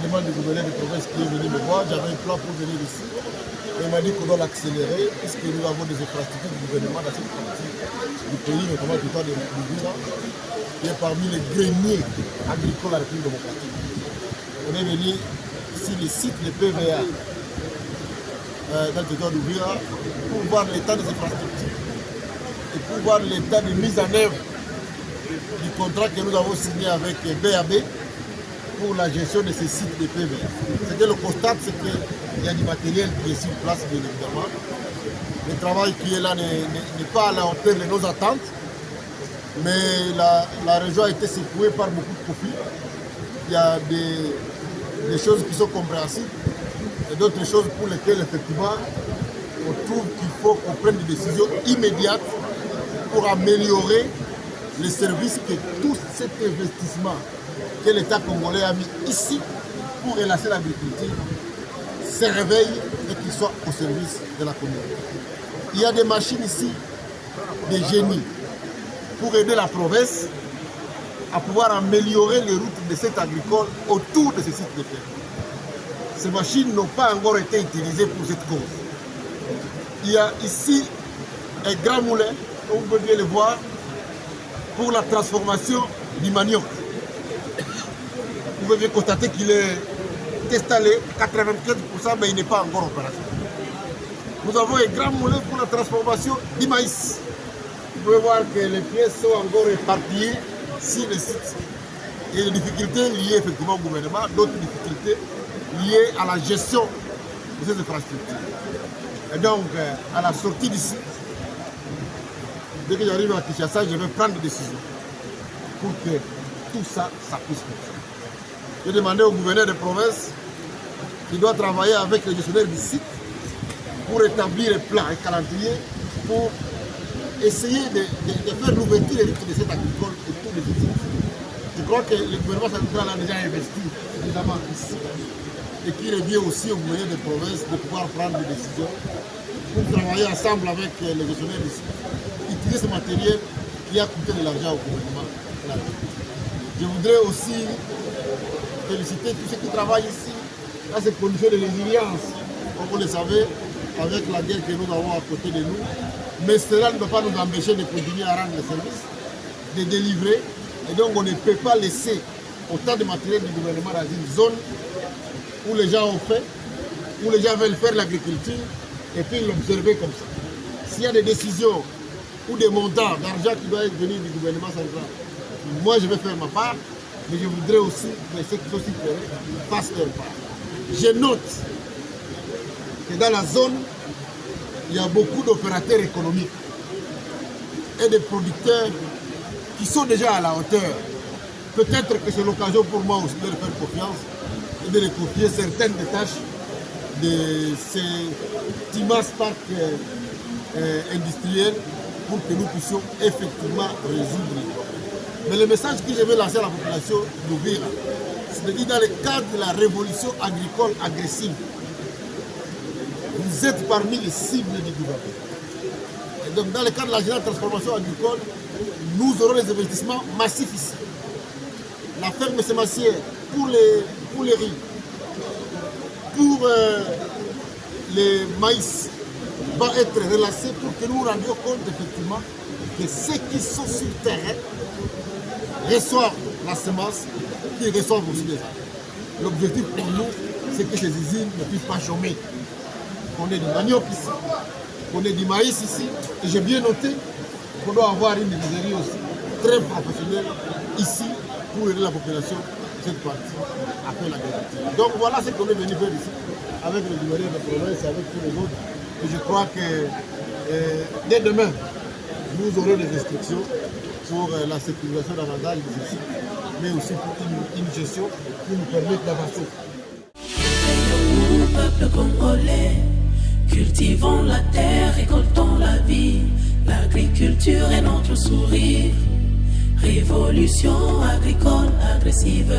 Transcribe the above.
demande du gouverneur de province qui est venu me voir, j'avais un plan pour venir ici. Et il m'a dit qu'on doit l'accélérer puisque nous avons des infrastructures du gouvernement dans cette partie du pays, notamment du temps de Louvain, qui est parmi les greniers agricoles à la République démocratique. On est venu ici les sites, les PVA, dans le territoire d'Ouvira, pour voir l'état des infrastructures et pour voir l'état de mise en œuvre du contrat que nous avons signé avec BAB pour la gestion de ces sites de PVA. Ce que l'on constate, c'est qu'il y a du matériel qui est sur place, bien évidemment. Le travail qui est là n'est pas à la hauteur de nos attentes, mais la région a été secouée par beaucoup de profits. Il y a des choses qui sont compréhensibles et d'autres choses pour lesquelles, effectivement, on trouve qu'il faut qu'on prenne des décisions immédiates pour améliorer les services que tout cet investissement que l'État congolais a mis ici pour relancer l'agriculture se réveille et qu'il soit au service de la communauté. Il y a des machines ici, des génies, pour aider la province à pouvoir améliorer les routes de cette agricole autour de ces sites de terre. Ces machines n'ont pas encore été utilisées pour cette cause. Il y a ici un grand moulin, vous pouvez bien le voir, pour la transformation du manioc. Vous pouvez bien constater qu'il est installé 95%, mais il n'est pas encore opérationnel. Nous avons un grand moulin pour la transformation du maïs. Vous pouvez voir que les pièces sont encore éparpillées sur les sites. Il y a des difficultés liées effectivement au gouvernement, d'autres difficultés liées à la gestion de ces infrastructures. Et donc, à la sortie d'ici, dès que j'arrive à Kinshasa, je vais prendre des décisions pour que tout ça, ça puisse fonctionner. J'ai demandé au gouverneur de province qui doit travailler avec les gestionnaires du site pour établir un plan, un calendrier, pour essayer de faire l'ouverture de cette agricole et tous les sites. Je crois que le gouvernement central a déjà investi évidemment ici et qu'il revient aussi au gouverneur de province de pouvoir prendre des décisions pour travailler ensemble avec les gestionnaires du site, utiliser ce matériel qui a coûté de l'argent au gouvernement. Je voudrais aussi féliciter tous ceux qui travaillent ici dans ces conditions de résilience, comme vous le savez, avec la guerre que nous avons à côté de nous. Mais cela ne doit pas nous empêcher de continuer à rendre le service, de délivrer. Et donc on ne peut pas laisser autant de matériel du gouvernement dans une zone où les gens ont fait, où les gens veulent faire l'agriculture, et puis l'observer comme ça. S'il y a des décisions ou des montants d'argent qui doivent venir du gouvernement central, moi je vais faire ma part, mais je voudrais aussi que ceux qui sont sur terrain fassent leur part. Je note que dans la zone, il y a beaucoup d'opérateurs économiques et de producteurs qui sont déjà à la hauteur. Peut-être que c'est l'occasion pour moi aussi de leur faire confiance et de les confier certaines des tâches de ces immenses parcs industriels pour que nous puissions effectivement résoudre les problèmes. Mais le message que je veux lancer à la population d'Ouvira, c'est de dire dans le cadre de la révolution agricole agressive, vous êtes parmi les cibles du gouvernement. Et donc dans le cadre de la générale transformation agricole, nous aurons des investissements massifs ici. La ferme sémancière pour les riz, pour les maïs, va être relancée pour que nous nous rendions compte effectivement que ceux qui sont sur le terrain reçoivent la semence, qui reçoivent aussi des arbres. L'objectif pour nous, c'est que ces usines ne puissent pas chômer. Qu'on ait du manioc ici, qu'on ait du maïs ici. Et j'ai bien noté qu'on doit avoir une menuiserie aussi très professionnelle ici pour aider la population de cette partie à faire l'agriculture. Donc voilà ce qu'on est venu faire ici avec le gouverneur de province et avec tous les autres. Et je crois que dès demain, nous aurons des restrictions pour la sécurisation davantage des sites, mais aussi pour une gestion qui nous permette d'avancer. Nous, peuple congolais, cultivons la terre, récoltons la vie. L'agriculture est notre sourire. Révolution agricole agressive.